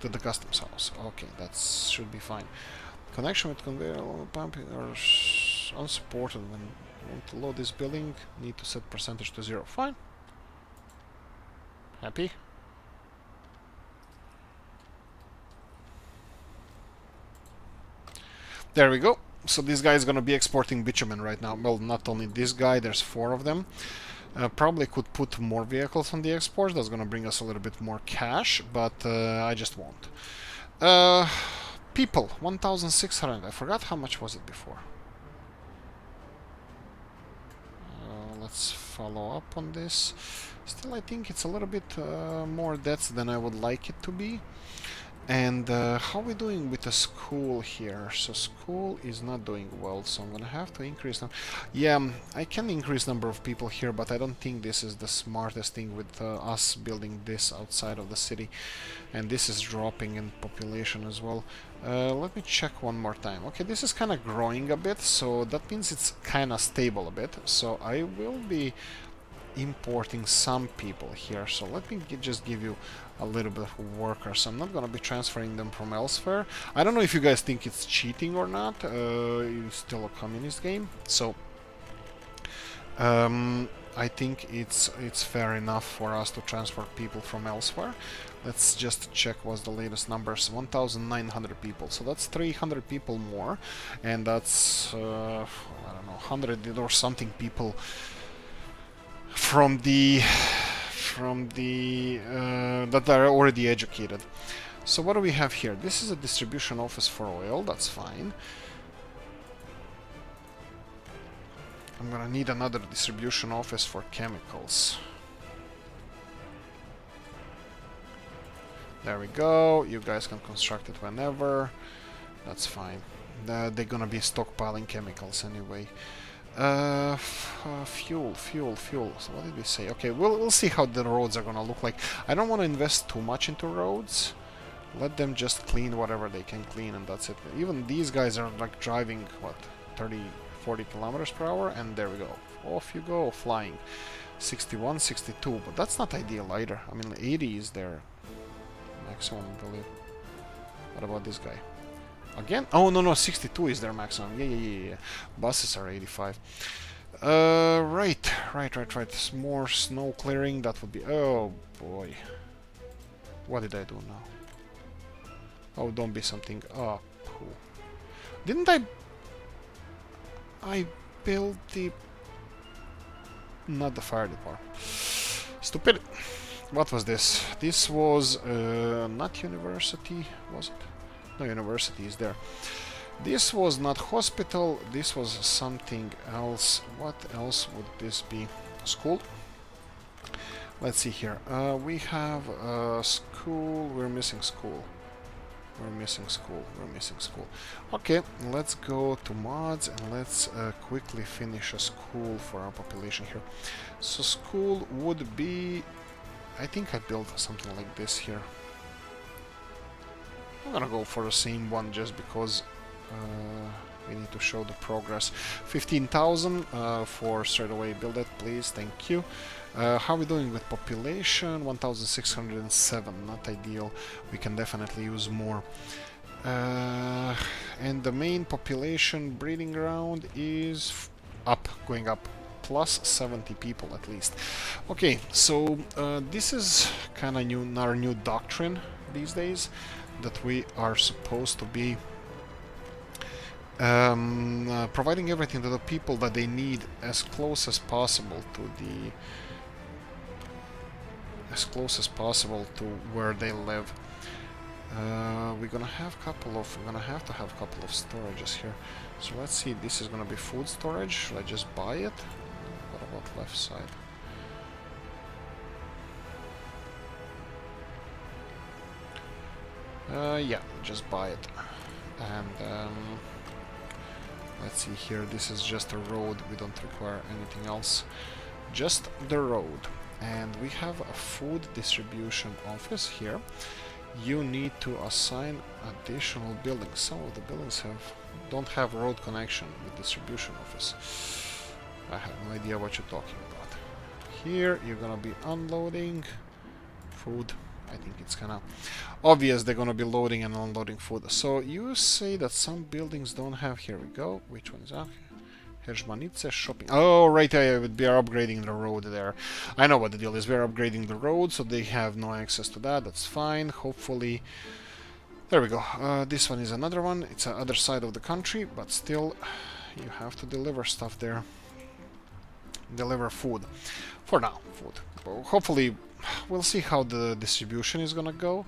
the customs house. Okay, that should be fine. Connection with conveyor pumping are unsupported. When you want to load this building, need to set percentage to 0. Fine. Happy. There we go. So this guy is gonna be exporting bitumen right now. Well, not only this guy, there's 4 of them. Probably could put more vehicles on the exports. That's gonna bring us a little bit more cash, but I just won't. People, 1,600. I forgot how much was it before. Let's follow up on this. Still, I think it's a little bit more deaths than I would like it to be. And how are we doing with the school here? So school is not doing well, so I'm gonna have to increase them. Yeah, I can increase number of people here, but I don't think this is the smartest thing with us building this outside of the city. And this is dropping in population as well. Let me check one more time. Okay, this is kind of growing a bit, so that means it's kind of stable a bit. So I will be importing some people here. So let me just give you a little bit of workers. I'm not going to be transferring them from elsewhere. I don't know if you guys think it's cheating or not. It's still a communist game. So I think it's fair enough for us to transfer people from elsewhere. Let's just check what's the latest numbers. 1,900 people. So that's 300 people more. And that's, I don't know, 100 or something people from the that are already educated. So what do we have here? This is a distribution office for oil. That's fine. I'm gonna need another distribution office for chemicals. There we go. You guys can construct it whenever. That's fine. They're gonna be stockpiling chemicals anyway. Fuel. So what did we say? Okay, we'll see how the roads are gonna look like. I don't want to invest too much into roads. Let them just clean whatever they can clean, and that's it. Even these guys are like driving what, 30-40 kilometers per hour, and there we go. Off you go, flying. 61, 62, but that's not ideal either. I mean, 80 is their maximum, I believe. What about this guy? Again? Oh, no, 62 is their maximum. Yeah. Buses are 85. Right. More snow clearing, that would be... Oh, boy. What did I do now? Oh, don't be something... Oh, poo. Didn't I built the... Not the fire department. Stupid. What was this? This was... not university, was it? No, university is there. This was not hospital, this was something else. What else would this be? School? Let's see here. We have school. We're missing school. Okay, let's go to mods and let's quickly finish a school for our population here. So school would be... I think I built something like this here. I'm gonna go for the same one just because we need to show the progress. 15,000 for straight away. Build it, please. Thank you. How are we doing with population? 1,607. Not ideal. We can definitely use more. And the main population breeding ground is going up. Plus 70 people at least. Okay, so this is kind of our new doctrine these days, that we are supposed to be providing everything to the people that they need as close as possible to where they live. We're gonna have to have a couple of storages here. So let's see, this is gonna be food storage. Should I just buy it? What about left side? Yeah, just buy it. And let's see here, this is just a road, we don't require anything else. Just the road. And we have a food distribution office here. You need to assign additional buildings. Some of the buildings don't have road connection with distribution office. I have no idea what you're talking about. Here you're gonna be unloading food. I think it's kind of obvious they're gonna be loading and unloading food. So you say that some buildings don't have. Here we go. Which one is that? Herzmanice shopping. Oh, right, we are upgrading the road there. I know what the deal is. We're upgrading the road, so they have no access to that. That's fine. Hopefully, There we go. This one is another one. It's the other side of the country, but still, you have to deliver stuff there. Deliver food. For now, food. Hopefully, we'll see how the distribution is gonna go.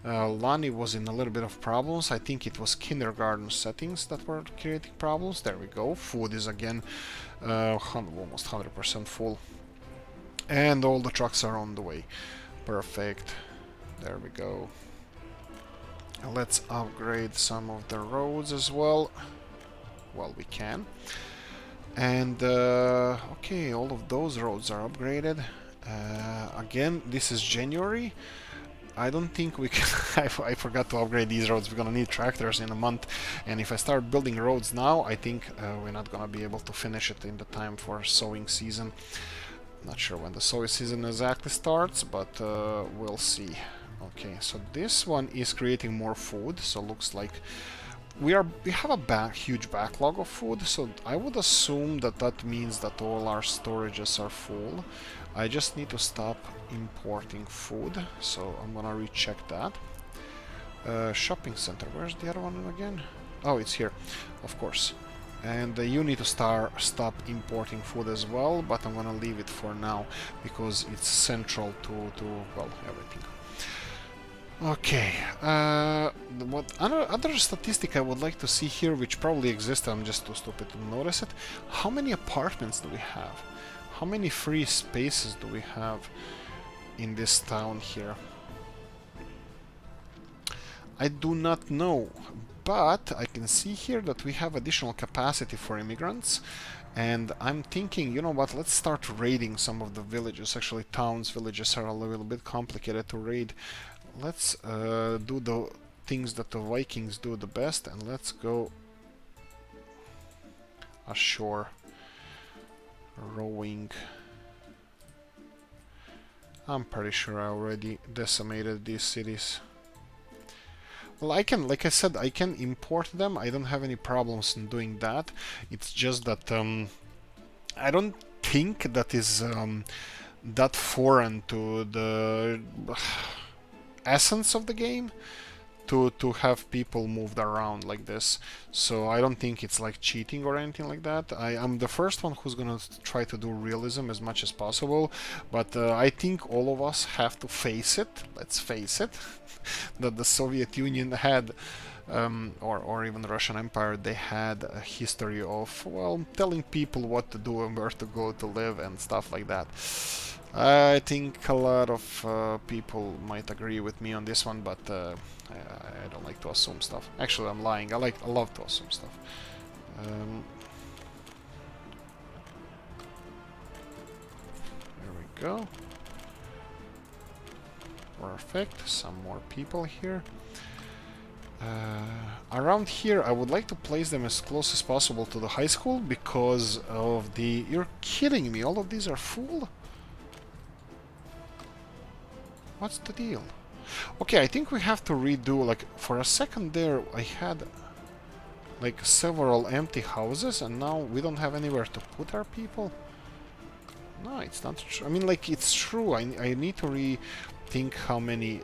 Lani was in a little bit of problems. I think it was kindergarten settings that were creating problems. There we go. Food is again almost 100% full. And all the trucks are on the way. Perfect. There we go. Let's upgrade some of the roads as well. Well, we can. And okay, all of those roads are upgraded. Again, this is January. I don't think we can... I forgot to upgrade these roads. We're gonna need tractors in a month. And if I start building roads now, I think we're not gonna be able to finish it in the time for sowing season. Not sure when the sowing season exactly starts, but we'll see. Okay, so this one is creating more food, so looks like we have a huge backlog of food, so I would assume that that means that all our storages are full. I just need to stop importing food, so I'm gonna recheck that. Shopping center, where's the other one again? Oh, it's here, of course. And you need to stop importing food as well, but I'm gonna leave it for now because it's central to well, everything. Okay, what other statistic I would like to see here, which probably exists, I'm just too stupid to notice it. How many apartments do we have? How many free spaces do we have in this town here? I do not know, but I can see here that we have additional capacity for immigrants. And I'm thinking, you know what, let's start raiding some of the villages. Actually, towns, villages are a little bit complicated to raid. Let's do the things that the Vikings do the best, and let's go ashore. Rowing. I'm pretty sure I already decimated these cities. Well, I can, like I said, I can import them. I don't have any problems in doing that. It's just that I don't think that is that foreign to the essence of the game to have people moved around like this. So I don't think it's like cheating or anything like that. I'm the first one who's gonna try to do realism as much as possible, but I think all of us have to face it, let's face it, that the Soviet Union had or even the Russian Empire, they had a history of, well, telling people what to do and where to go to live and stuff like that. I think a lot of people might agree with me on this one, but I don't like to assume stuff. Actually, I'm lying. I love to assume stuff. There we go. Perfect. Some more people here. Around here, I would like to place them as close as possible to the high school because of the... You're kidding me! All of these are full? What's the deal? Okay, I think we have to redo, like, for a second there I had like several empty houses and now we don't have anywhere to put our people. No, it's not true. I mean, like, it's true. I need to rethink how many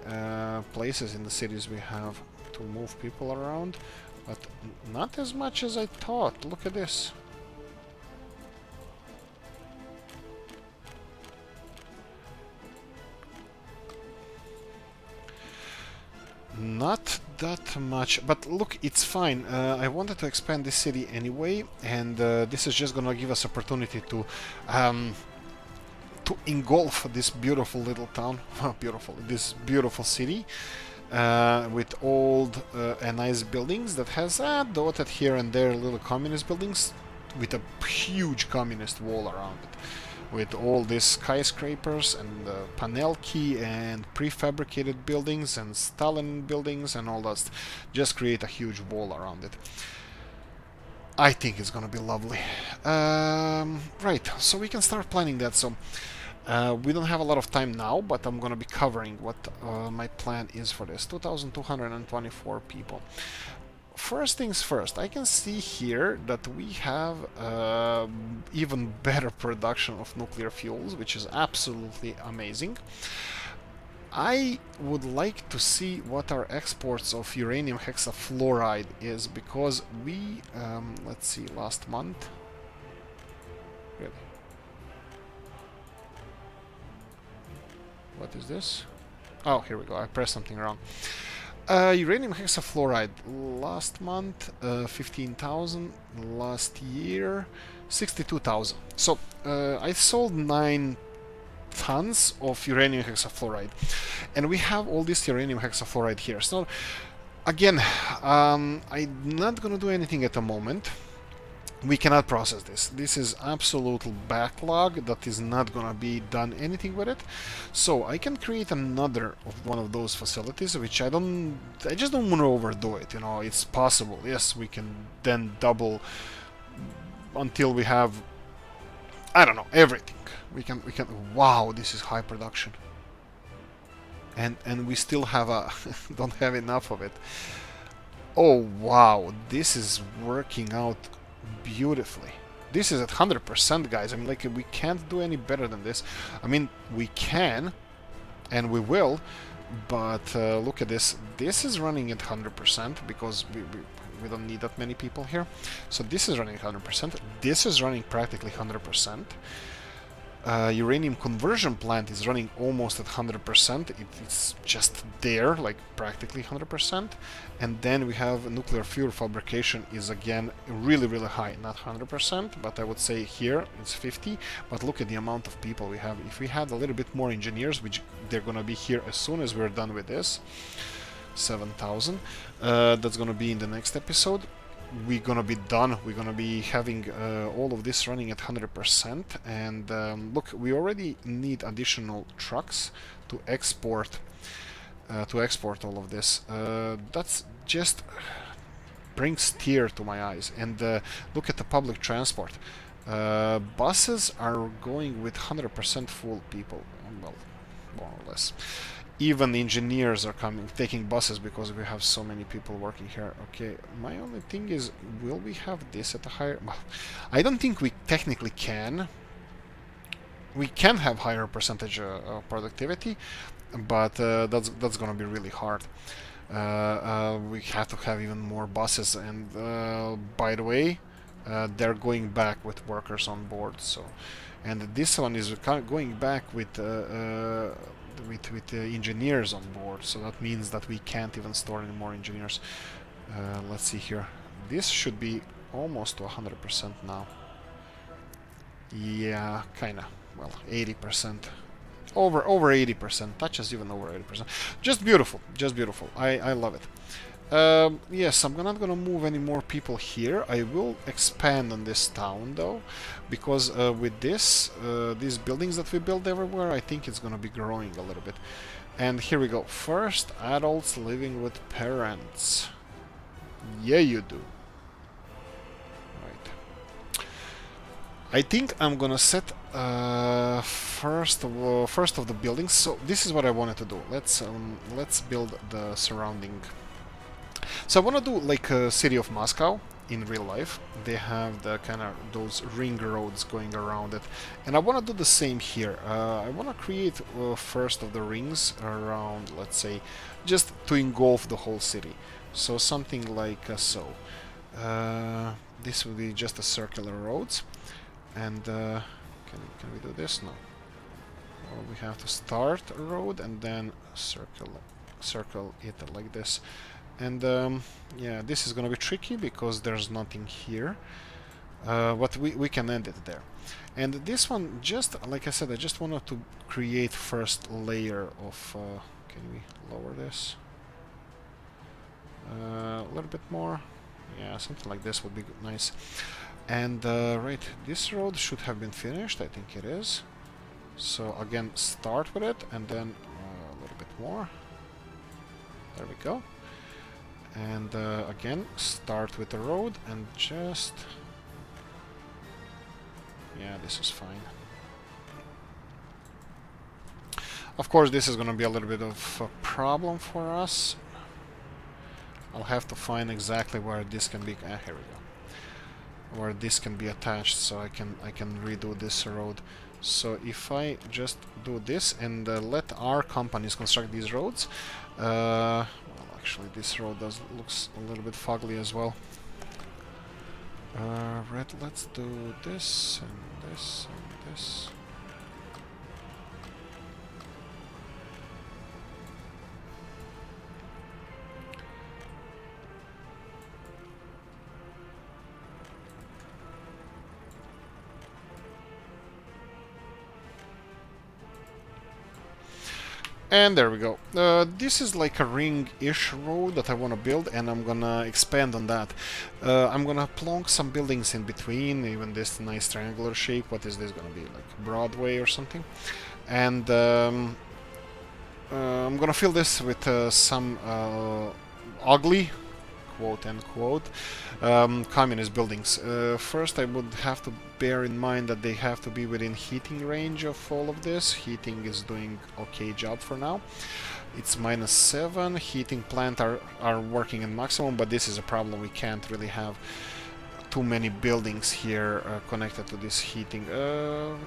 places in the cities we have to move people around, but not as much as I thought. Look at this. Not that much, but look, it's fine. I wanted to expand this city anyway, and this is just gonna give us opportunity to engulf this beautiful little town, this beautiful city with old and nice buildings that has dotted here and there little communist buildings with a huge communist wall around it, with all these skyscrapers and Panelki and prefabricated buildings and Stalin buildings and all that. Just create a huge wall around it. I think it's gonna be lovely. Right, so we can start planning that. So we don't have a lot of time now, but I'm gonna be covering what my plan is for this. 2,224 people. First things first, I can see here that we have even better production of nuclear fuels, which is absolutely amazing. I would like to see what our exports of uranium hexafluoride is, because we, let's see, last month. Really? What is this? Oh, here we go. I pressed something wrong. Uranium hexafluoride last month 15,000, last year 62,000. So I sold 9 tons of uranium hexafluoride, and we have all this uranium hexafluoride here. So again, I'm not gonna do anything at the moment. We cannot process this. This is absolute backlog that is not gonna be done anything with it. So I can create another of one of those facilities, which I just don't want to overdo it. You know, it's possible. Yes, we can then double until we have, I don't know, everything. We can. Wow, this is high production. And we still have don't have enough of it. Oh wow, this is working out beautifully. This is at 100%, guys. I mean, like, we can't do any better than this. I mean, we can, and we will, but look at this. This is running at 100% because we don't need that many people here. So this is running 100%. This is running practically 100%. Uranium conversion plant is running almost at 100%. It's just there, like practically 100%. And then we have nuclear fuel fabrication is again really, really high. Not 100%, but I would say here it's 50. But look at the amount of people we have. If we had a little bit more engineers, which they're gonna be here as soon as we're done with this, 7,000. That's gonna be in the next episode. We're gonna be done. We're gonna be having all of this running at 100%. And look, we already need additional trucks to export all of this. That's just brings tear to my eyes. And look at the public transport. Buses are going with 100% full people. Well, more or less. Even engineers are taking buses because we have so many people working here. Okay, my only thing is, will we have this at a higher... Well, I don't think we technically can. We can have higher percentage of productivity, but that's gonna be really hard. We have to have even more buses, and by the way, they're going back with workers on board. So, and this one is going back with engineers on board, so that means that we can't even store any more engineers. Let's see here. This should be almost to 100% now. Yeah, kinda. Well, 80%. Over 80%. Touches even over 80%. Just beautiful. Just beautiful. I love it. Yes, I'm not gonna move any more people here. I will expand on this town though, because with these buildings that we build everywhere, I think it's gonna be growing a little bit. And here we go. First, adults living with parents. Yeah, you do. Right. I think I'm gonna set first of the buildings. So this is what I wanted to do. Let's build the surrounding. So I want to do like a city of Moscow in real life. They have the kind of those ring roads going around it, and I want to do the same here. I want to create first of the rings around, let's say, just to engulf the whole city. So something like so. This will be just a circular roads, and can we do this? No. Well, we have to start a road and then circle it like this. And yeah, this is gonna be tricky because there's nothing here, but we can end it there. And this one, just like I said, I just wanted to create first layer of can we lower this a little bit more? Yeah, something like this would be nice. And right, this road should have been finished. I think it is. So again, start with it and then a little bit more. There we go. And again, start with the road and just... Yeah, this is fine. Of course, this is going to be a little bit of a problem for us. I'll have to find exactly where this can be... here we go. Where this can be attached, so I can redo this road. So if I just do this and let our companies construct these roads, well, actually this road looks a little bit fugly as well. Red, let's do this and this and this. And there we go. This is like a ring-ish road that I want to build, and I'm gonna expand on that. I'm gonna plonk some buildings in between, even this nice triangular shape. What is this gonna be, like Broadway or something? And I'm gonna fill this with some ugly, quote unquote, communist buildings. First, I would have to bear in mind that they have to be within heating range of all of this. Heating is doing okay job for now. It's -7. Heating plant are working in maximum, but this is a problem. We can't really have too many buildings here connected to this heating.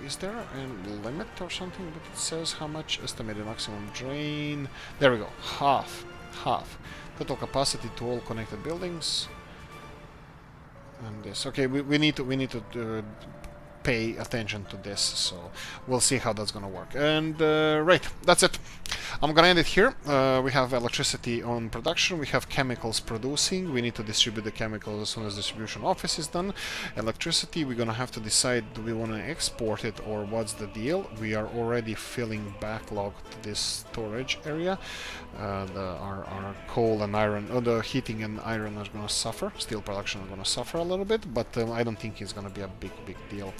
Is there a limit or something that it says how much estimated maximum drain? There we go. Half. Total capacity to all connected buildings. And this. Okay, we need to pay attention to this, so we'll see how that's gonna work. And right, that's it. I'm gonna end it here. We have electricity on production, we have chemicals producing, we need to distribute the chemicals as soon as distribution office is done. Electricity, we're gonna have to decide, do we want to export it or what's the deal. We are already filling backlog to this storage area. Our coal and iron, the heating and iron are gonna suffer, steel production is gonna suffer a little bit, but I don't think it's gonna be a big deal.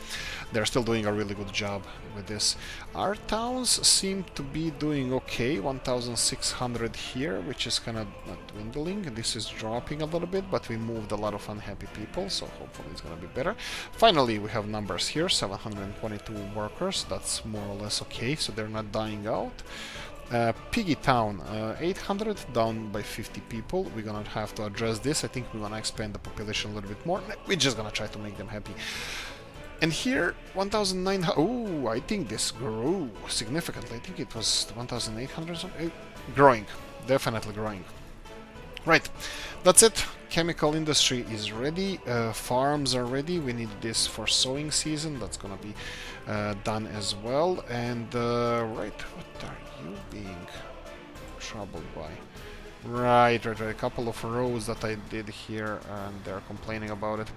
They're still doing a really good job with this. Our towns seem to be doing okay. 1,600 here, which is kind of dwindling. This is dropping a little bit, but we moved a lot of unhappy people, so hopefully it's gonna be better. Finally, we have numbers here, 722 workers. That's more or less okay, so they're not dying out. Piggy Town, 800, down by 50 people. We're gonna have to address this. I think we're gonna expand the population a little bit more. We're just gonna try to make them happy. And here, 1,900. Oh, I think this grew significantly. I think it was 1,800 something. Growing, definitely growing. Right, that's it. Chemical industry is ready. Farms are ready. We need this for sowing season. That's gonna be done as well. And right, what are you being troubled by? Right. A couple of rows that I did here, and they're complaining about it.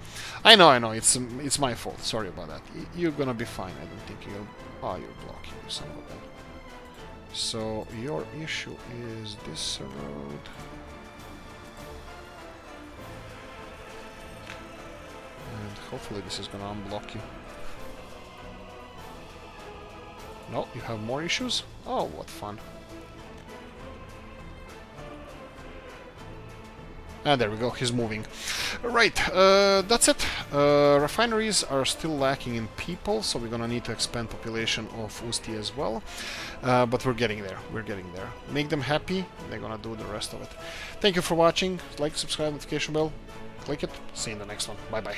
I know. It's my fault. Sorry about that. You're gonna be fine. I don't think you'll. Oh, you're blocking some of them. So your issue is this road. And hopefully this is gonna unblock you. No, you have more issues? Oh, what fun. Ah, there we go, he's moving. Right, that's it. Refineries are still lacking in people, so we're gonna need to expand population of Usti as well. But we're getting there, Make them happy, they're gonna do the rest of it. Thank you for watching. Like, subscribe, notification bell. Click it. See you in the next one. Bye-bye.